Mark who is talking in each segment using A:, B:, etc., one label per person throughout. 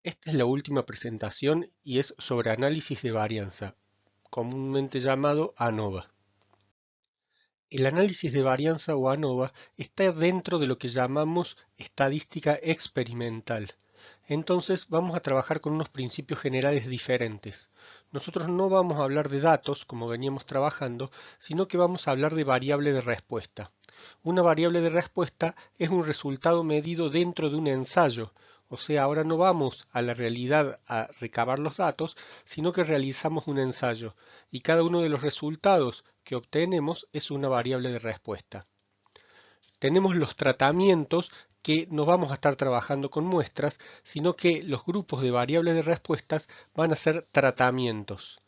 A: Esta es la última presentación y es sobre análisis de varianza, comúnmente llamado ANOVA. El análisis de varianza o ANOVA está dentro de lo que llamamos estadística experimental. Entonces vamos a trabajar con unos principios generales diferentes. Nosotros no vamos a hablar de datos, como veníamos trabajando, sino que vamos a hablar de variable de respuesta. Una variable de respuesta es un resultado medido dentro de un ensayo, o sea, ahora no vamos a la realidad a recabar los datos, sino que realizamos un ensayo, y cada uno de los resultados que obtenemos es una variable de respuesta. Tenemos los tratamientos que no vamos a estar trabajando con muestras, sino que los grupos de variables de respuestas van a ser tratamientos.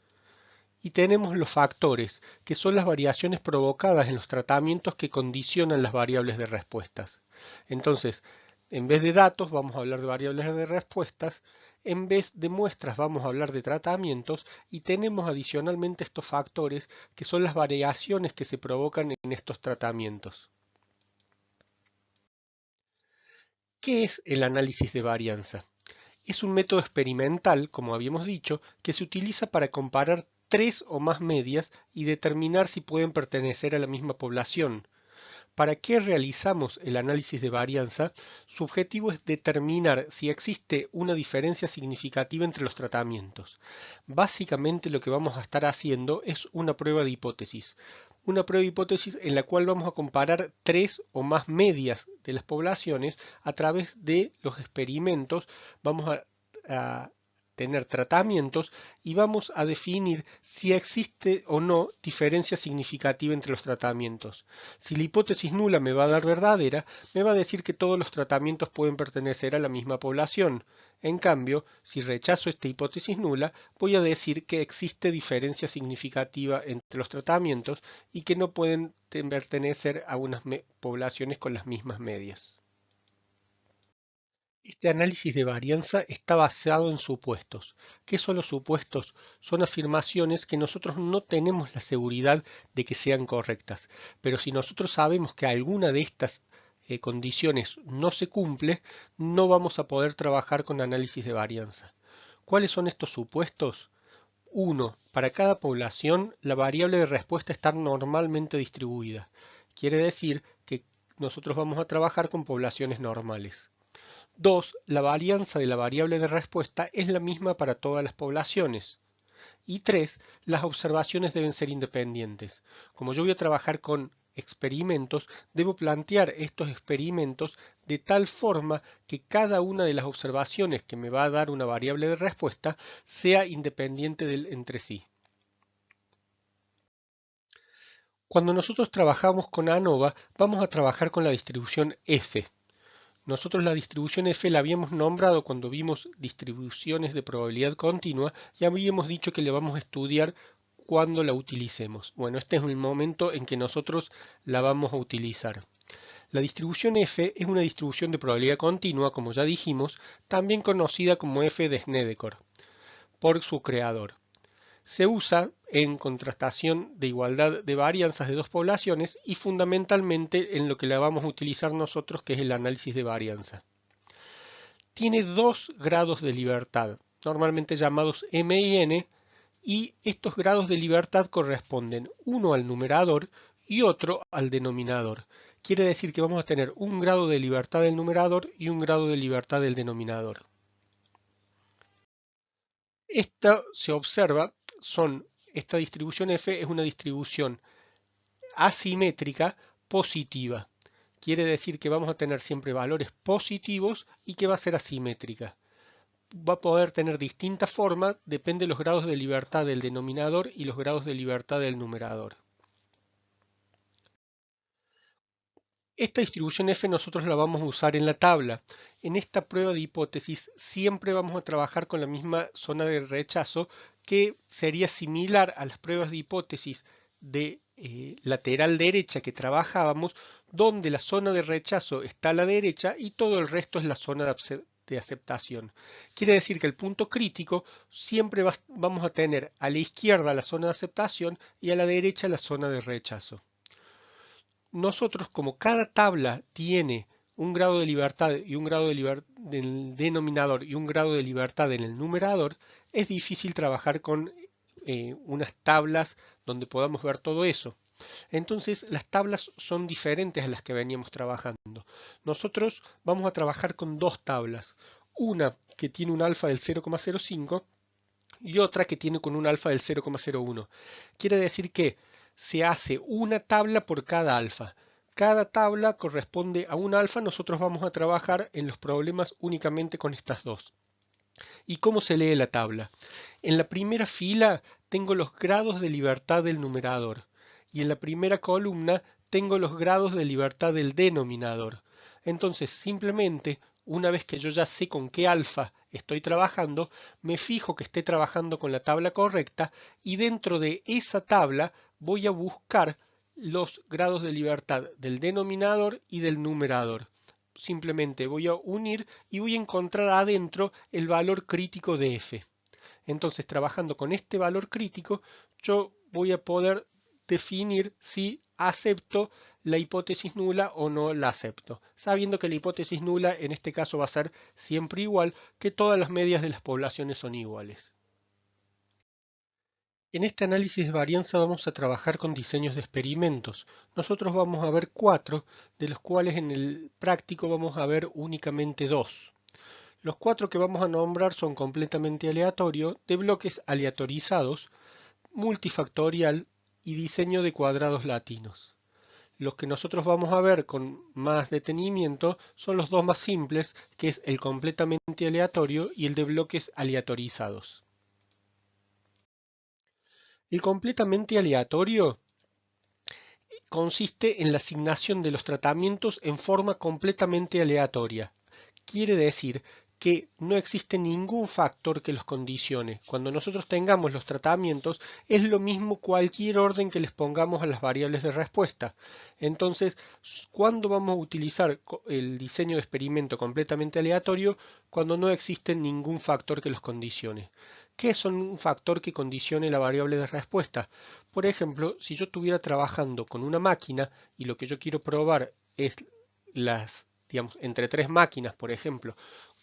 A: Y tenemos los factores, que son las variaciones provocadas en los tratamientos que condicionan las variables de respuestas. Entonces, en vez de datos vamos a hablar de variables de respuestas, en vez de muestras vamos a hablar de tratamientos y tenemos adicionalmente estos factores que son las variaciones que se provocan en estos tratamientos. ¿Qué es el análisis de varianza? Es un método experimental, como habíamos dicho, que se utiliza para comparar tres o más medias y determinar si pueden pertenecer a la misma población. ¿Para qué realizamos el análisis de varianza? Su objetivo es determinar si existe una diferencia significativa entre los tratamientos. Básicamente lo que vamos a estar haciendo es una prueba de hipótesis. Una prueba de hipótesis en la cual vamos a comparar tres o más medias de las poblaciones a través de los experimentos. Vamos a tener tratamientos y vamos a definir si existe o no diferencia significativa entre los tratamientos. Si la hipótesis nula me va a dar verdadera, me va a decir que todos los tratamientos pueden pertenecer a la misma población. En cambio, si rechazo esta hipótesis nula, voy a decir que existe diferencia significativa entre los tratamientos y que no pueden pertenecer a unas poblaciones con las mismas medias. Este análisis de varianza está basado en supuestos. ¿Qué son los supuestos? Son afirmaciones que nosotros no tenemos la seguridad de que sean correctas, pero si nosotros sabemos que alguna de estas condiciones no se cumple, no vamos a poder trabajar con análisis de varianza. ¿Cuáles son estos supuestos? 1. Para cada población, la variable de respuesta está normalmente distribuida. Quiere decir que nosotros vamos a trabajar con poblaciones normales. 2. La varianza de la variable de respuesta es la misma para todas las poblaciones. Y 3. Las observaciones deben ser independientes. Como yo voy a trabajar con experimentos, debo plantear estos experimentos de tal forma que cada una de las observaciones que me va a dar una variable de respuesta sea independiente entre sí. Cuando nosotros trabajamos con ANOVA, vamos a trabajar con la distribución F. Nosotros la distribución F la habíamos nombrado cuando vimos distribuciones de probabilidad continua y habíamos dicho que le vamos a estudiar cuando la utilicemos. Bueno, este es el momento en que nosotros la vamos a utilizar. La distribución F es una distribución de probabilidad continua, como ya dijimos, también conocida como F de Snedeker, por su creador. Se usa en contrastación de igualdad de varianzas de dos poblaciones y fundamentalmente en lo que la vamos a utilizar nosotros, que es el análisis de varianza. Tiene dos grados de libertad, normalmente llamados M y N, y estos grados de libertad corresponden uno al numerador y otro al denominador. Quiere decir que vamos a tener un grado de libertad del numerador y un grado de libertad del denominador. Esta se observa, esta distribución F es una distribución asimétrica positiva. Quiere decir que vamos a tener siempre valores positivos y que va a ser asimétrica. Va a poder tener distintas formas, depende de los grados de libertad del denominador y los grados de libertad del numerador. Esta distribución F nosotros la vamos a usar en la tabla. En esta prueba de hipótesis siempre vamos a trabajar con la misma zona de rechazo que sería similar a las pruebas de hipótesis de lateral derecha que trabajábamos, donde la zona de rechazo está a la derecha y todo el resto es la zona de aceptación. Quiere decir que el punto crítico siempre vamos a tener a la izquierda la zona de aceptación y a la derecha la zona de rechazo. Nosotros, como cada tabla tiene un grado de libertad y un grado de del denominador y un grado de libertad en el numerador, es difícil trabajar con unas tablas donde podamos ver todo eso. Entonces las tablas son diferentes a las que veníamos trabajando. Nosotros vamos a trabajar con dos tablas. Una que tiene un alfa del 0,05 y otra que tiene con un alfa del 0,01. Quiere decir que se hace una tabla por cada alfa. Cada tabla corresponde a un alfa. Nosotros vamos a trabajar en los problemas únicamente con estas dos. ¿Y cómo se lee la tabla? En la primera fila tengo los grados de libertad del numerador y en la primera columna tengo los grados de libertad del denominador. Entonces, simplemente, una vez que yo ya sé con qué alfa estoy trabajando, me fijo que esté trabajando con la tabla correcta y dentro de esa tabla voy a buscar los grados de libertad del denominador y del numerador. Simplemente voy a unir y voy a encontrar adentro el valor crítico de f. Entonces, trabajando con este valor crítico, yo voy a poder definir si acepto la hipótesis nula o no la acepto, sabiendo que la hipótesis nula en este caso va a ser siempre igual, que todas las medias de las poblaciones son iguales. En este análisis de varianza vamos a trabajar con diseños de experimentos. Nosotros vamos a ver 4, de los cuales en el práctico vamos a ver únicamente 2. Los 4 que vamos a nombrar son completamente aleatorios, de bloques aleatorizados, multifactorial y diseño de cuadrados latinos. Los que nosotros vamos a ver con más detenimiento son los dos más simples, que es el completamente aleatorio y el de bloques aleatorizados. El completamente aleatorio consiste en la asignación de los tratamientos en forma completamente aleatoria. Quiere decir que no existe ningún factor que los condicione. Cuando nosotros tengamos los tratamientos, es lo mismo cualquier orden que les pongamos a las variables de respuesta. Entonces, ¿cuándo vamos a utilizar el diseño de experimento completamente aleatorio? Cuando no existe ningún factor que los condicione. ¿Qué es un factor que condicione la variable de respuesta? Por ejemplo, si yo estuviera trabajando con una máquina y lo que yo quiero probar es digamos, entre tres máquinas, por ejemplo,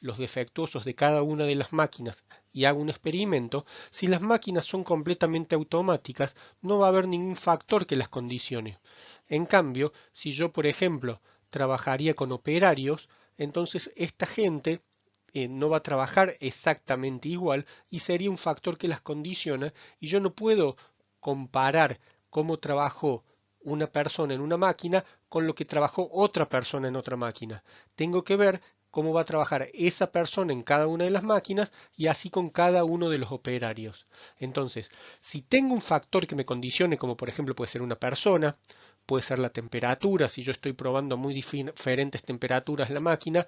A: los defectuosos de cada una de las máquinas y hago un experimento, si las máquinas son completamente automáticas, no va a haber ningún factor que las condicione. En cambio, si yo, por ejemplo, trabajaría con operarios, entonces esta gente no va a trabajar exactamente igual y sería un factor que las condiciona y yo no puedo comparar cómo trabajó una persona en una máquina con lo que trabajó otra persona en otra máquina. Tengo que ver cómo va a trabajar esa persona en cada una de las máquinas y así con cada uno de los operarios. Entonces, si tengo un factor que me condicione, como por ejemplo puede ser una persona, puede ser la temperatura, si yo estoy probando muy diferentes temperaturas en la máquina,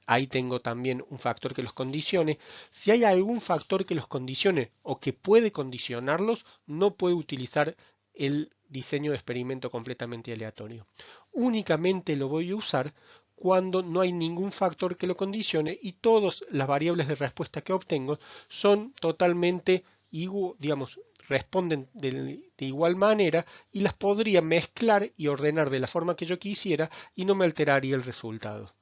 A: ahí tengo también un factor que los condicione. Si hay algún factor que los condicione o que puede condicionarlos, no puede utilizar el diseño de experimento completamente aleatorio. Únicamente lo voy a usar cuando no hay ningún factor que lo condicione y todas las variables de respuesta que obtengo son totalmente digamos, responden de igual manera y las podría mezclar y ordenar de la forma que yo quisiera y no me alteraría el resultado.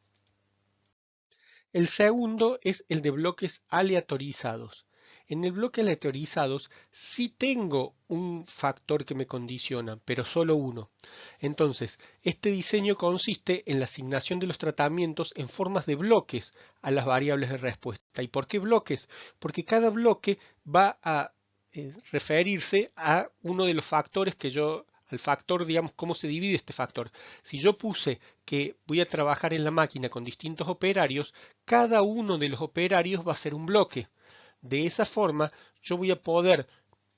A: El segundo es el de bloques aleatorizados. En el bloque aleatorizados sí tengo un factor que me condiciona, pero solo uno. Entonces, este diseño consiste en la asignación de los tratamientos en formas de bloques a las variables de respuesta. ¿Y por qué bloques? Porque cada bloque va a referirse a uno de los factores que yo al factor, digamos, cómo se divide este factor. Si yo puse que voy a trabajar en la máquina con distintos operarios, cada uno de los operarios va a ser un bloque. De esa forma, yo voy a poder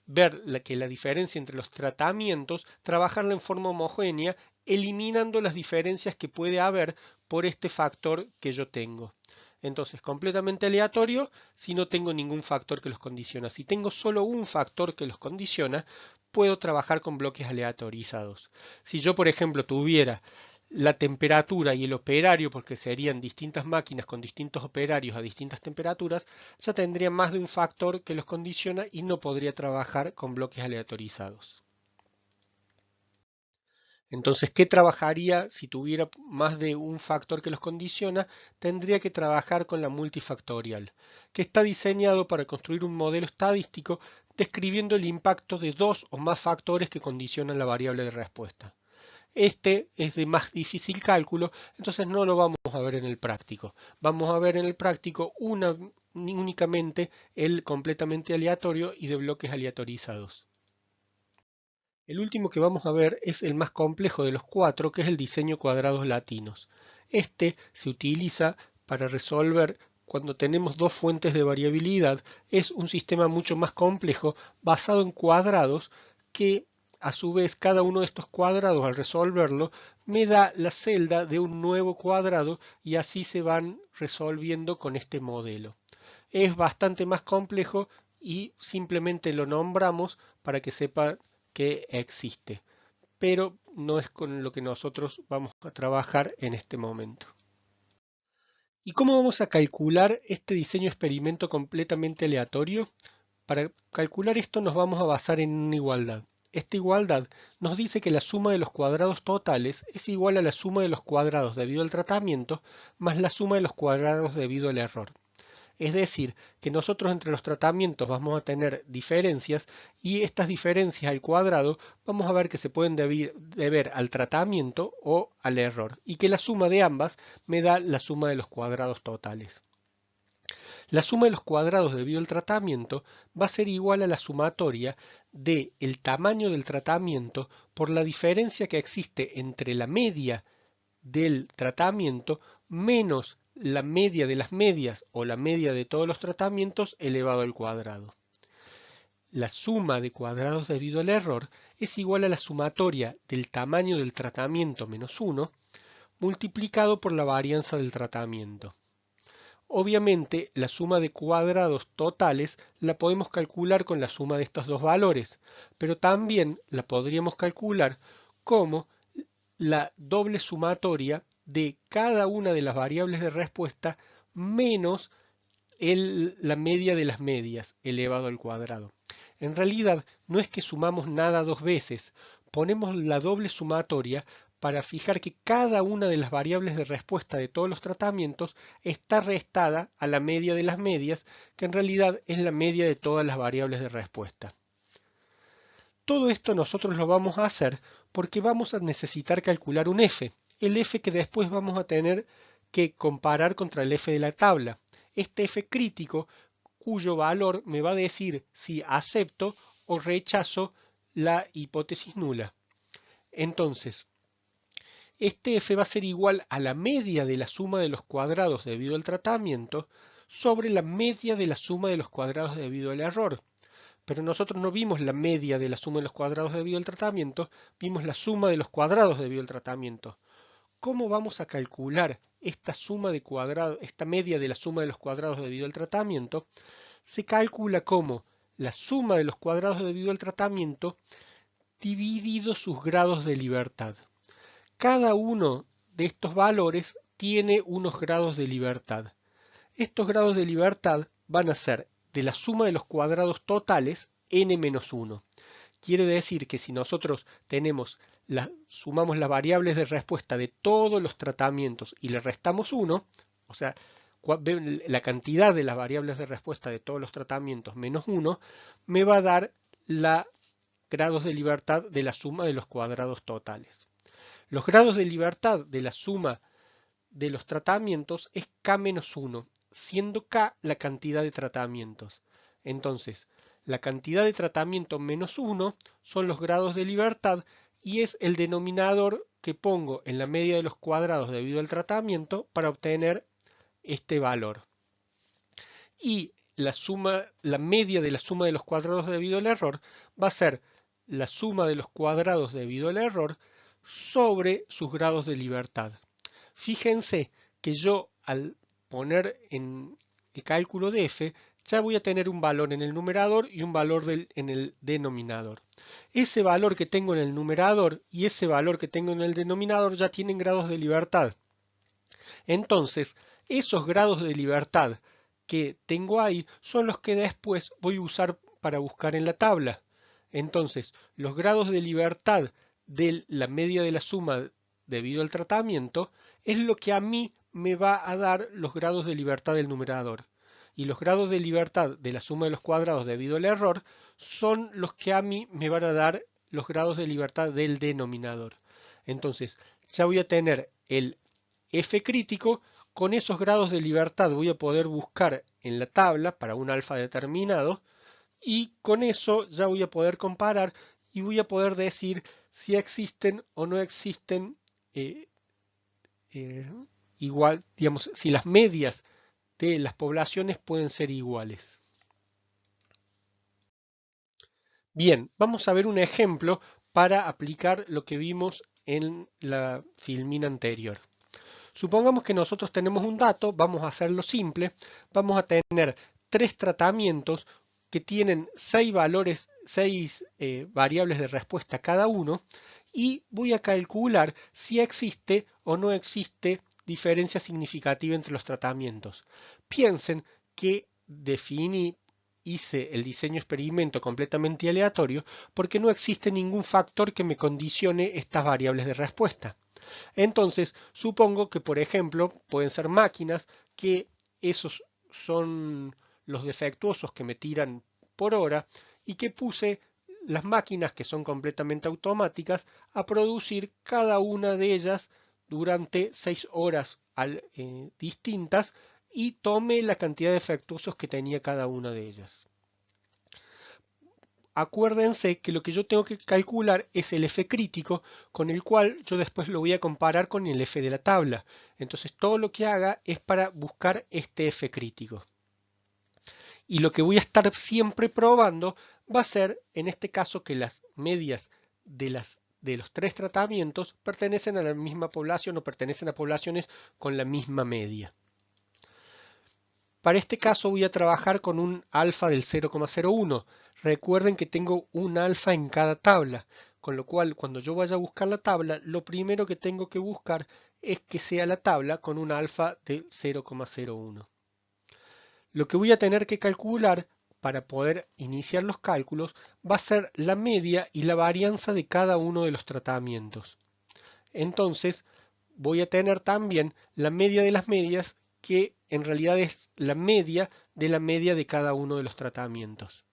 A: ver que la diferencia entre los tratamientos, trabajarla en forma homogénea, eliminando las diferencias que puede haber por este factor que yo tengo. Entonces, completamente aleatorio si no tengo ningún factor que los condiciona. Si tengo solo un factor que los condiciona, puedo trabajar con bloques aleatorizados. Si yo, por ejemplo, tuviera la temperatura y el operario, porque serían distintas máquinas con distintos operarios a distintas temperaturas, ya tendría más de un factor que los condiciona y no podría trabajar con bloques aleatorizados. Entonces, ¿qué trabajaría si tuviera más de un factor que los condiciona? Tendría que trabajar con la multifactorial, que está diseñado para construir un modelo estadístico describiendo el impacto de dos o más factores que condicionan la variable de respuesta. Este es de más difícil cálculo, entonces no lo vamos a ver en el práctico. Vamos a ver en el práctico únicamente el completamente aleatorio y de bloques aleatorizados. El último que vamos a ver es el más complejo de los cuatro, que es el diseño cuadrados latinos. Este se utiliza para resolver cuando tenemos dos fuentes de variabilidad. Es un sistema mucho más complejo basado en cuadrados que a su vez cada uno de estos cuadrados al resolverlo me da la celda de un nuevo cuadrado y así se van resolviendo con este modelo. Es bastante más complejo y simplemente lo nombramos para que sepa que existe, pero no es con lo que nosotros vamos a trabajar en este momento. ¿Y cómo vamos a calcular este diseño experimento completamente aleatorio? Para calcular esto nos vamos a basar en una igualdad. Esta igualdad nos dice que la suma de los cuadrados totales es igual a la suma de los cuadrados debido al tratamiento más la suma de los cuadrados debido al error. Es decir, que nosotros entre los tratamientos vamos a tener diferencias y estas diferencias al cuadrado vamos a ver que se pueden deber al tratamiento o al error y que la suma de ambas me da la suma de los cuadrados totales. La suma de los cuadrados debido al tratamiento va a ser igual a la sumatoria de el tamaño del tratamiento por la diferencia que existe entre la media del tratamiento menos la media de las medias o la media de todos los tratamientos elevado al cuadrado. La suma de cuadrados debido al error es igual a la sumatoria del tamaño del tratamiento menos 1 multiplicado por la varianza del tratamiento. Obviamente, la suma de cuadrados totales la podemos calcular con la suma de estos dos valores, pero también la podríamos calcular como la doble sumatoria de cada una de las variables de respuesta menos la media de las medias elevado al cuadrado. En realidad no es que sumamos nada dos veces, ponemos la doble sumatoria para fijar que cada una de las variables de respuesta de todos los tratamientos está restada a la media de las medias, que en realidad es la media de todas las variables de respuesta. Todo esto nosotros lo vamos a hacer porque vamos a necesitar calcular un f, el f que después vamos a tener que comparar contra el f de la tabla. Este f crítico cuyo valor me va a decir si acepto o rechazo la hipótesis nula. Entonces, este f va a ser igual a la media de la suma de los cuadrados debido al tratamiento sobre la media de la suma de los cuadrados debido al error. Pero nosotros no vimos la media de la suma de los cuadrados debido al tratamiento, vimos la suma de los cuadrados debido al tratamiento. ¿Cómo vamos a calcular esta suma de cuadrados, esta media de la suma de los cuadrados debido al tratamiento? Se calcula como la suma de los cuadrados debido al tratamiento dividido sus grados de libertad. Cada uno de estos valores tiene unos grados de libertad. Estos grados de libertad van a ser de la suma de los cuadrados totales n-1. Quiere decir que si nosotros sumamos las variables de respuesta de todos los tratamientos y le restamos 1, o sea, la cantidad de las variables de respuesta de todos los tratamientos menos 1, me va a dar los grados de libertad de la suma de los cuadrados totales. Los grados de libertad de la suma de los tratamientos es k-1, siendo k la cantidad de tratamientos. Entonces, la cantidad de tratamiento menos 1 son los grados de libertad y es el denominador que pongo en la media de los cuadrados debido al tratamiento para obtener este valor. Y la media de la suma de los cuadrados debido al error va a ser la suma de los cuadrados debido al error sobre sus grados de libertad. Fíjense que yo al poner en el cálculo de f ya voy a tener un valor en el numerador y un valor en el denominador. Ese valor que tengo en el numerador y ese valor que tengo en el denominador ya tienen grados de libertad. Entonces, esos grados de libertad que tengo ahí son los que después voy a usar para buscar en la tabla. Entonces, los grados de libertad de la media de la suma debido al tratamiento es lo que a mí me va a dar los grados de libertad del numerador. Y los grados de libertad de la suma de los cuadrados debido al error son los que a mí me van a dar los grados de libertad del denominador. Entonces, ya voy a tener el f crítico. Con esos grados de libertad voy a poder buscar en la tabla para un alfa determinado y con eso ya voy a poder comparar y voy a poder decir si existen o no existen eh, eh, igual, digamos, si las medias de las poblaciones pueden ser iguales. Bien, vamos a ver un ejemplo para aplicar lo que vimos en la filmina anterior. Supongamos que nosotros tenemos un dato, vamos a hacerlo simple, vamos a tener tres tratamientos que tienen 6 valores, 6 variables de respuesta cada uno y voy a calcular si existe o no existe diferencia significativa entre los tratamientos. Piensen que hice el diseño experimento completamente aleatorio porque no existe ningún factor que me condicione estas variables de respuesta. Entonces, supongo que, por ejemplo, pueden ser máquinas que esos son los defectuosos que me tiran por hora y que puse las máquinas que son completamente automáticas a producir cada una de ellas durante 6 horas distintas y tomé la cantidad de defectuosos que tenía cada una de ellas. Acuérdense que lo que yo tengo que calcular es el F crítico, con el cual yo después lo voy a comparar con el F de la tabla. Entonces todo lo que haga es para buscar este F crítico. Y lo que voy a estar siempre probando va a ser, en este caso, que las medias de los tres tratamientos pertenecen a la misma población o pertenecen a poblaciones con la misma media. Para este caso voy a trabajar con un alfa del 0,01. Recuerden que tengo un alfa en cada tabla, con lo cual cuando yo vaya a buscar la tabla, lo primero que tengo que buscar es que sea la tabla con un alfa de 0,01. Lo que voy a tener que calcular para poder iniciar los cálculos va a ser la media y la varianza de cada uno de los tratamientos. Entonces voy a tener también la media de las medias, que en realidad es la media de cada uno de los tratamientos.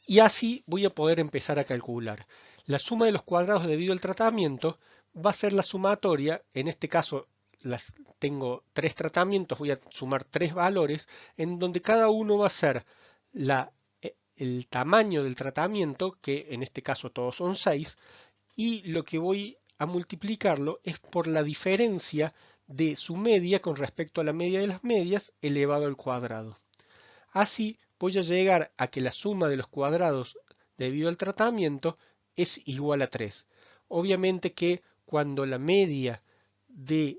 A: Y así voy a poder empezar a calcular. La suma de los cuadrados debido al tratamiento va a ser la sumatoria, en este caso tengo 3 tratamientos, voy a sumar 3 valores, en donde cada uno va a ser el tamaño del tratamiento, que en este caso todos son 6, y lo que voy a multiplicarlo es por la diferencia de su media con respecto a la media de las medias elevado al cuadrado. Así voy a llegar a que la suma de los cuadrados debido al tratamiento es igual a 3. Obviamente que cuando la media del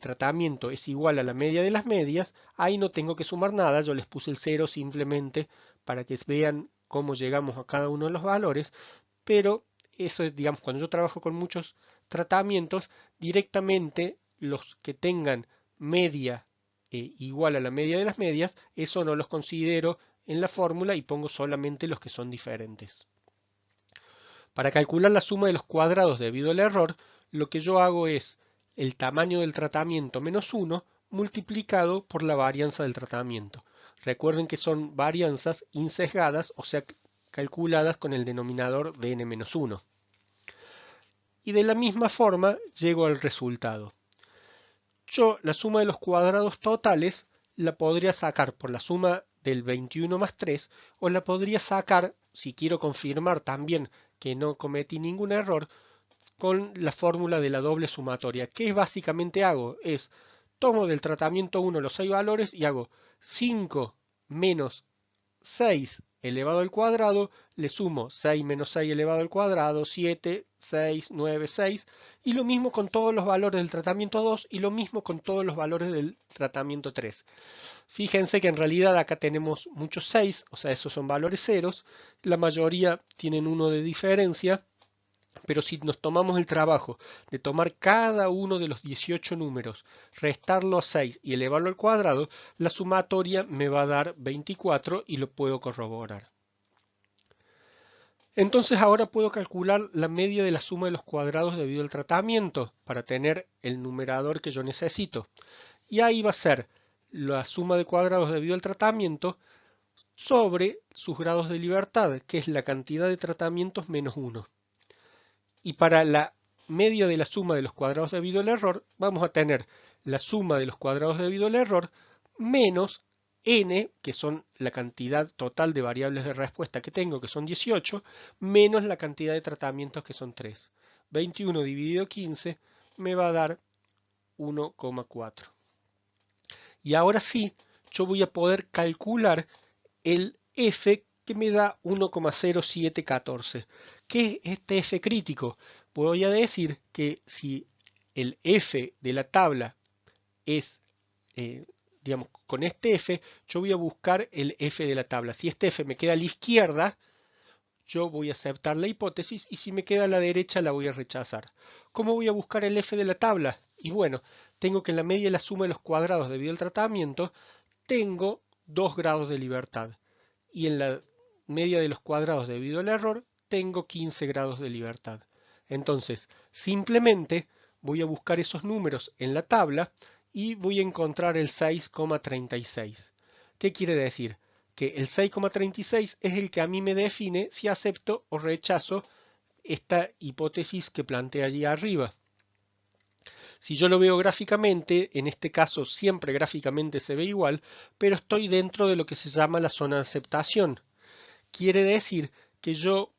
A: tratamiento es igual a la media de las medias, ahí no tengo que sumar nada, yo les puse el 0 simplemente para que vean cómo llegamos a cada uno de los valores, pero eso es, digamos, cuando yo trabajo con muchos tratamientos, directamente los que tengan media igual a la media de las medias, eso no los considero en la fórmula y pongo solamente los que son diferentes. Para calcular la suma de los cuadrados debido al error, lo que yo hago es el tamaño del tratamiento menos 1 multiplicado por la varianza del tratamiento. Recuerden que son varianzas insesgadas, o sea, calculadas con el denominador de n-1. Y de la misma forma llego al resultado. Yo la suma de los cuadrados totales la podría sacar por la suma del 21 más 3 o la podría sacar, si quiero confirmar también que no cometí ningún error, con la fórmula de la doble sumatoria. ¿Qué básicamente hago? Es tomo del tratamiento 1 los 6 valores y hago 5 menos 6 elevado al cuadrado, le sumo 6 menos 6 elevado al cuadrado, 7, 6, 9, 6, y lo mismo con todos los valores del tratamiento 2 y lo mismo con todos los valores del tratamiento 3. Fíjense que en realidad acá tenemos muchos 6, o sea, esos son valores ceros, la mayoría tienen 1 de diferencia, pero si nos tomamos el trabajo de tomar cada uno de los 18 números, restarlo a 6 y elevarlo al cuadrado, la sumatoria me va a dar 24 y lo puedo corroborar. Entonces ahora puedo calcular la media de la suma de los cuadrados debido al tratamiento para tener el numerador que yo necesito. Y ahí va a ser la suma de cuadrados debido al tratamiento sobre sus grados de libertad, que es la cantidad de tratamientos menos 1. Y para la media de la suma de los cuadrados debido al error, vamos a tener la suma de los cuadrados debido al error menos n, que son la cantidad total de variables de respuesta que tengo, que son 18, menos la cantidad de tratamientos, que son 3. 21 dividido 15 me va a dar 1,4. Y ahora sí, yo voy a poder calcular el f que me da 1,0714. ¿Qué es este f crítico? Voy a decir que si el f de la tabla es, digamos, con este f, yo voy a buscar el f de la tabla. Si este f me queda a la izquierda, yo voy a aceptar la hipótesis, y si me queda a la derecha la voy a rechazar. ¿Cómo voy a buscar el f de la tabla? Y bueno, tengo que en la media de la suma de los cuadrados debido al tratamiento, tengo 2 grados de libertad. Y en la media de los cuadrados debido al error, tengo 15 grados de libertad. Entonces, simplemente voy a buscar esos números en la tabla y voy a encontrar el 6,36. ¿Qué quiere decir? Que el 6,36 es el que a mí me define si acepto o rechazo esta hipótesis que planteé allí arriba. Si yo lo veo gráficamente, en este caso siempre gráficamente se ve igual, pero estoy dentro de lo que se llama la zona de aceptación. Quiere decir que yo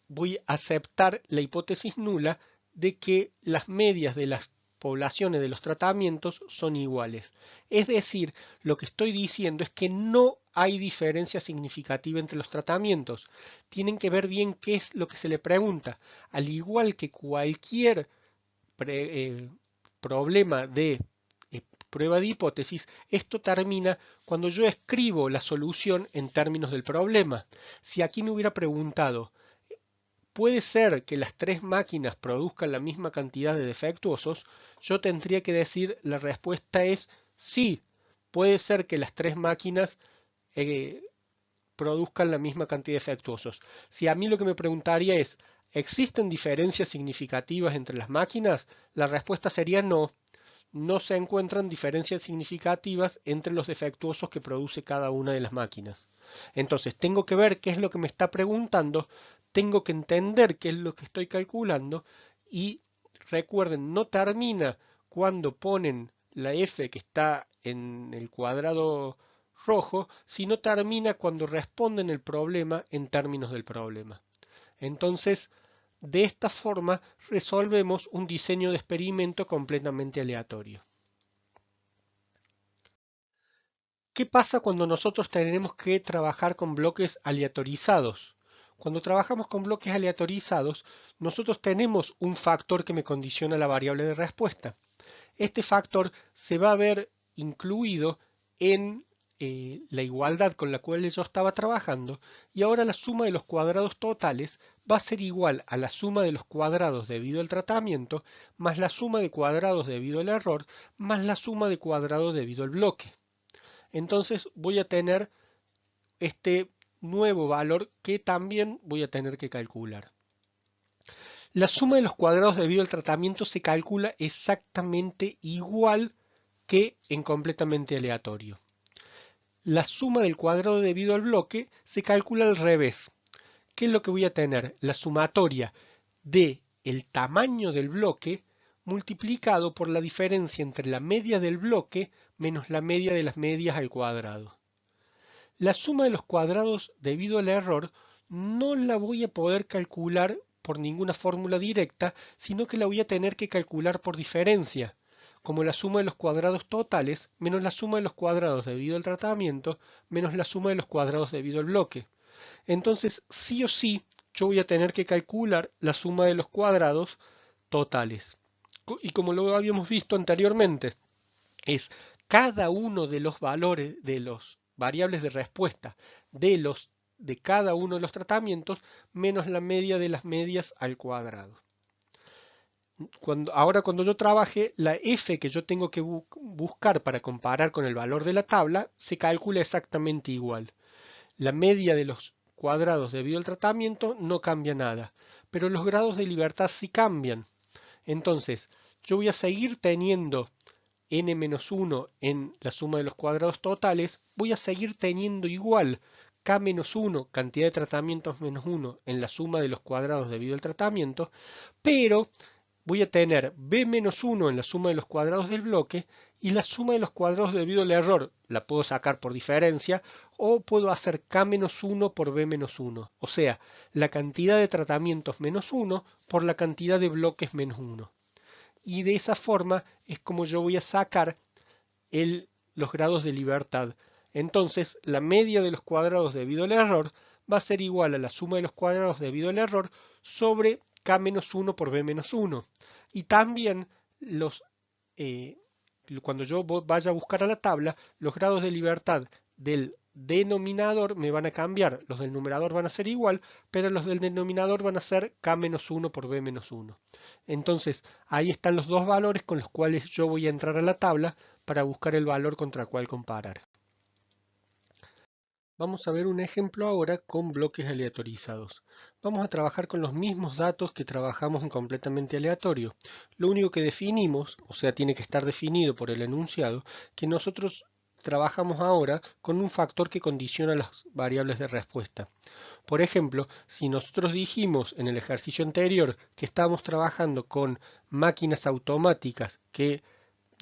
A: voy a aceptar la hipótesis nula de que las medias de las poblaciones de los tratamientos son iguales. Es decir, lo que estoy diciendo es que no hay diferencia significativa entre los tratamientos. Tienen que ver bien qué es lo que se le pregunta. Al igual que cualquier problema de prueba de hipótesis, esto termina cuando yo escribo la solución en términos del problema. Si aquí me hubiera preguntado, ¿puede ser que las tres máquinas produzcan la misma cantidad de defectuosos? Yo tendría que decir, la respuesta es sí, puede ser que las tres máquinas eh, produzcan la misma cantidad de defectuosos. Si a mí lo que me preguntaría es, ¿existen diferencias significativas entre las máquinas? La respuesta sería no. No se encuentran diferencias significativas entre los defectuosos que produce cada una de las máquinas. Entonces, tengo que ver qué es lo que me está preguntando, tengo que entender qué es lo que estoy calculando, y recuerden, no termina cuando ponen la f que está en el cuadrado rojo, sino termina cuando responden el problema en términos del problema. Entonces, de esta forma resolvemos un diseño de experimento completamente aleatorio. ¿Qué pasa cuando nosotros tenemos que trabajar con bloques aleatorizados? Cuando trabajamos con bloques aleatorizados, nosotros tenemos un factor que me condiciona la variable de respuesta. Este factor se va a ver incluido en la igualdad con la cual yo estaba trabajando, y ahora la suma de los cuadrados totales va a ser igual a la suma de los cuadrados debido al tratamiento más la suma de cuadrados debido al error más la suma de cuadrados debido al bloque. Entonces voy a tener este nuevo valor que también voy a tener que calcular. La suma de los cuadrados debido al tratamiento se calcula exactamente igual que en completamente aleatorio. La suma del cuadrado debido al bloque se calcula al revés. ¿Qué es lo que voy a tener? La sumatoria de el tamaño del bloque multiplicado por la diferencia entre la media del bloque menos la media de las medias al cuadrado. La suma de los cuadrados debido al error no la voy a poder calcular por ninguna fórmula directa, sino que la voy a tener que calcular por diferencia, como la suma de los cuadrados totales menos la suma de los cuadrados debido al tratamiento menos la suma de los cuadrados debido al bloque. Entonces, sí o sí, yo voy a tener que calcular la suma de los cuadrados totales. Y como lo habíamos visto anteriormente, es cada uno de los valores de los variables de respuesta de cada uno de los tratamientos menos la media de las medias al cuadrado. Ahora cuando yo trabaje, la f que yo tengo que buscar para comparar con el valor de la tabla se calcula exactamente igual. La media de los cuadrados debido al tratamiento no cambia nada, pero los grados de libertad sí cambian. Entonces, yo voy a seguir teniendo n-1 en la suma de los cuadrados totales, voy a seguir teniendo igual k-1, cantidad de tratamientos menos 1, en la suma de los cuadrados debido al tratamiento, pero voy a tener b-1 en la suma de los cuadrados del bloque y la suma de los cuadrados debido al error la puedo sacar por diferencia o puedo hacer k-1 por b-1, o sea, la cantidad de tratamientos menos 1 por la cantidad de bloques menos 1. Y de esa forma es como yo voy a sacar los grados de libertad. Entonces, la media de los cuadrados debido al error va a ser igual a la suma de los cuadrados debido al error sobre k-1 por b-1. Y también cuando yo vaya a buscar a la tabla, los grados de libertad del denominador me van a cambiar. Los del numerador van a ser igual, pero los del denominador van a ser k-1 por b-1. Entonces, ahí están los dos valores con los cuales yo voy a entrar a la tabla para buscar el valor contra el cual comparar. Vamos a ver un ejemplo ahora con bloques aleatorizados. Vamos a trabajar con los mismos datos que trabajamos en completamente aleatorio. Lo único que definimos, o sea, tiene que estar definido por el enunciado, que nosotros trabajamos ahora con un factor que condiciona las variables de respuesta. Por ejemplo, si nosotros dijimos en el ejercicio anterior que estábamos trabajando con máquinas automáticas que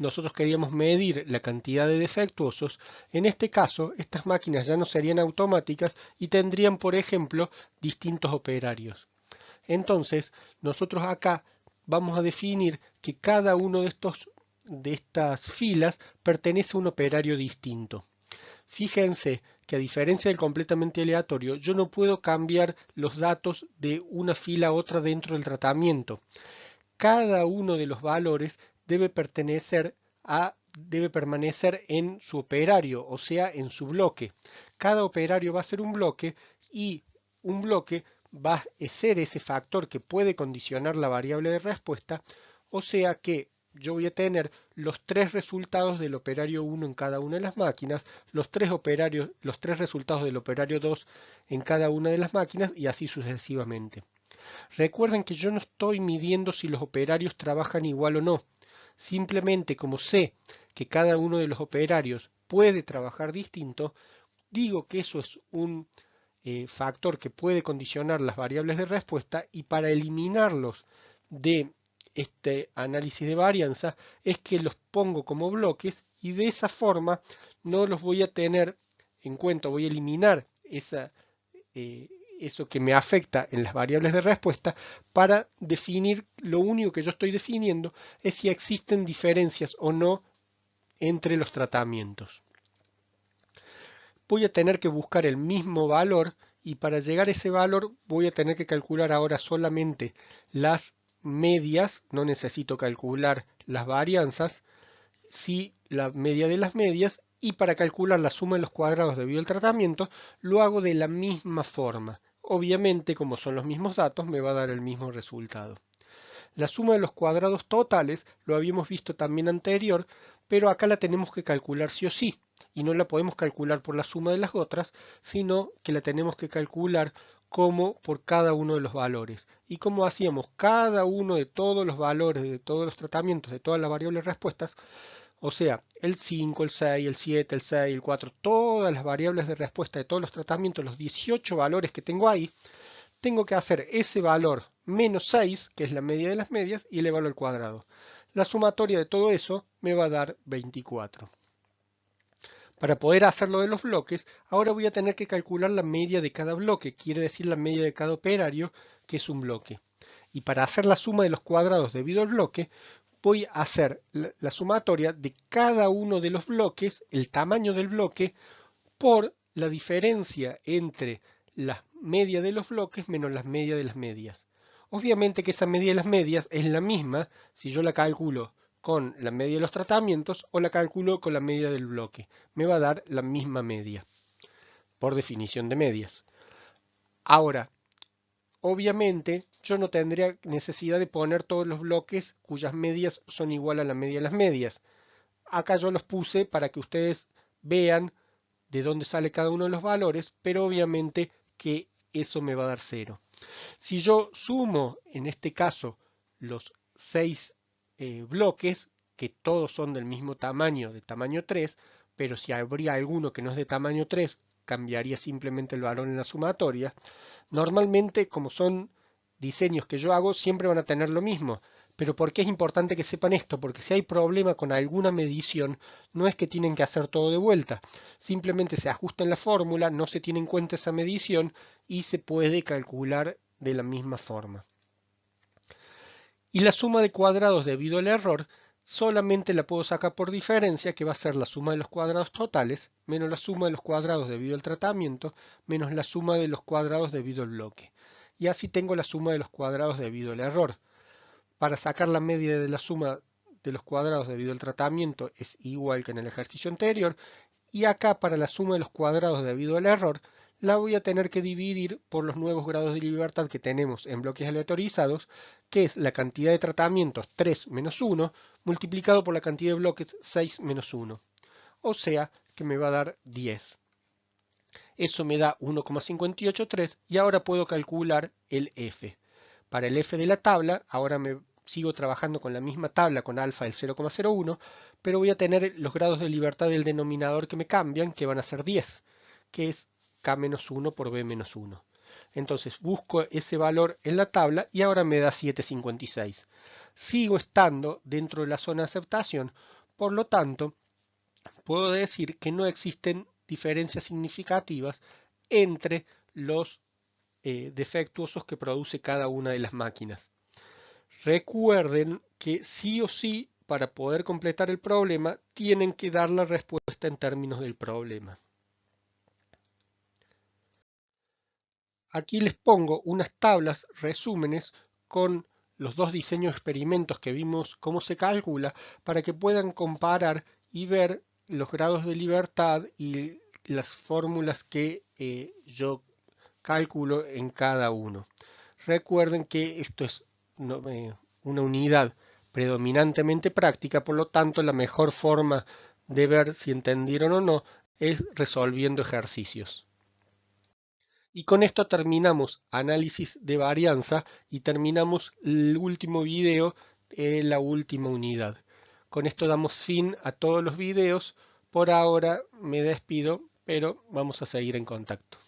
A: nosotros queríamos medir la cantidad de defectuosos, en este caso estas máquinas ya no serían automáticas y tendrían, por ejemplo, distintos operarios. Entonces, nosotros acá vamos a definir que cada uno de estas filas pertenece a un operario distinto. Fíjense que a diferencia del completamente aleatorio, yo no puedo cambiar los datos de una fila a otra dentro del tratamiento. Cada uno de los valores debe permanecer en su operario, o sea, en su bloque. Cada operario va a ser un bloque y un bloque va a ser ese factor que puede condicionar la variable de respuesta, o sea que yo voy a tener los tres resultados del operario 1 en cada una de las máquinas, los tres resultados del operario 2 en cada una de las máquinas y así sucesivamente. Recuerden que yo no estoy midiendo si los operarios trabajan igual o no. Simplemente como sé que cada uno de los operarios puede trabajar distinto, digo que eso es un factor que puede condicionar las variables de respuesta y para eliminarlos de este análisis de varianza es que los pongo como bloques y de esa forma no los voy a tener en cuenta, voy a eliminar eso que me afecta en las variables de respuesta para definir, lo único que yo estoy definiendo es si existen diferencias o no entre los tratamientos. Voy a tener que buscar el mismo valor y para llegar a ese valor voy a tener que calcular ahora solamente las medias, no necesito calcular las varianzas, sí la media de las medias, y para calcular la suma de los cuadrados debido al tratamiento lo hago de la misma forma. Obviamente, como son los mismos datos, me va a dar el mismo resultado. La suma de los cuadrados totales lo habíamos visto también anterior, pero acá la tenemos que calcular sí o sí, y no la podemos calcular por la suma de las otras, sino que la tenemos que calcular como por cada uno de los valores. Y como hacíamos cada uno de todos los valores, de todos los tratamientos, de todas las variables respuestas, o sea, el 5, el 6, el 7, el 6, el 4, todas las variables de respuesta de todos los tratamientos, los 18 valores que tengo ahí, tengo que hacer ese valor menos 6, que es la media de las medias, y elevarlo al cuadrado. La sumatoria de todo eso me va a dar 24. Para poder hacerlo de los bloques, ahora voy a tener que calcular la media de cada bloque, quiere decir la media de cada operario, que es un bloque. Y para hacer la suma de los cuadrados debido al bloque, voy a hacer la sumatoria de cada uno de los bloques, el tamaño del bloque, por la diferencia entre la media de los bloques menos la media de las medias. Obviamente que esa media de las medias es la misma si yo la calculo con la media de los tratamientos o la calculo con la media del bloque. Me va a dar la misma media, por definición de medias. Ahora, obviamente, yo no tendría necesidad de poner todos los bloques cuyas medias son igual a la media de las medias. Acá yo los puse para que ustedes vean de dónde sale cada uno de los valores, pero obviamente que eso me va a dar 0. Si yo sumo, en este caso, los 6 bloques, que todos son del mismo tamaño, de tamaño 3, pero si habría alguno que no es de tamaño 3, cambiaría simplemente el valor en la sumatoria. Normalmente, como son diseños que yo hago, siempre van a tener lo mismo. Pero ¿por qué es importante que sepan esto? Porque si hay problema con alguna medición, no es que tienen que hacer todo de vuelta. Simplemente se ajusta en la fórmula, no se tiene en cuenta esa medición y se puede calcular de la misma forma. Y la suma de cuadrados debido al error solamente la puedo sacar por diferencia, que va a ser la suma de los cuadrados totales menos la suma de los cuadrados debido al tratamiento menos la suma de los cuadrados debido al bloque. Y así tengo la suma de los cuadrados debido al error. Para sacar la media de la suma de los cuadrados debido al tratamiento es igual que en el ejercicio anterior, y acá para la suma de los cuadrados debido al error la voy a tener que dividir por los nuevos grados de libertad que tenemos en bloques aleatorizados, que es la cantidad de tratamientos 3 menos 1 multiplicado por la cantidad de bloques 6 menos 1. O sea que me va a dar 10. Eso me da 1,583 y ahora puedo calcular el f. Para el f de la tabla, ahora me sigo trabajando con la misma tabla con alfa del 0,01, pero voy a tener los grados de libertad del denominador que me cambian, que van a ser 10, que es k-1 por b-1. Entonces busco ese valor en la tabla y ahora me da 7,56. Sigo estando dentro de la zona de aceptación, por lo tanto, puedo decir que no existen diferencias significativas entre los defectuosos que produce cada una de las máquinas. Recuerden que sí o sí, para poder completar el problema, tienen que dar la respuesta en términos del problema. Aquí les pongo unas tablas, resúmenes, con los dos diseños experimentos que vimos cómo se calcula, para que puedan comparar y ver los grados de libertad y las fórmulas que yo calculo en cada uno. Recuerden que esto es una unidad predominantemente práctica, por lo tanto la mejor forma de ver si entendieron o no es resolviendo ejercicios. Y con esto terminamos análisis de varianza y terminamos el último video de la última unidad. Con esto damos fin a todos los videos. Por ahora me despido, pero vamos a seguir en contacto.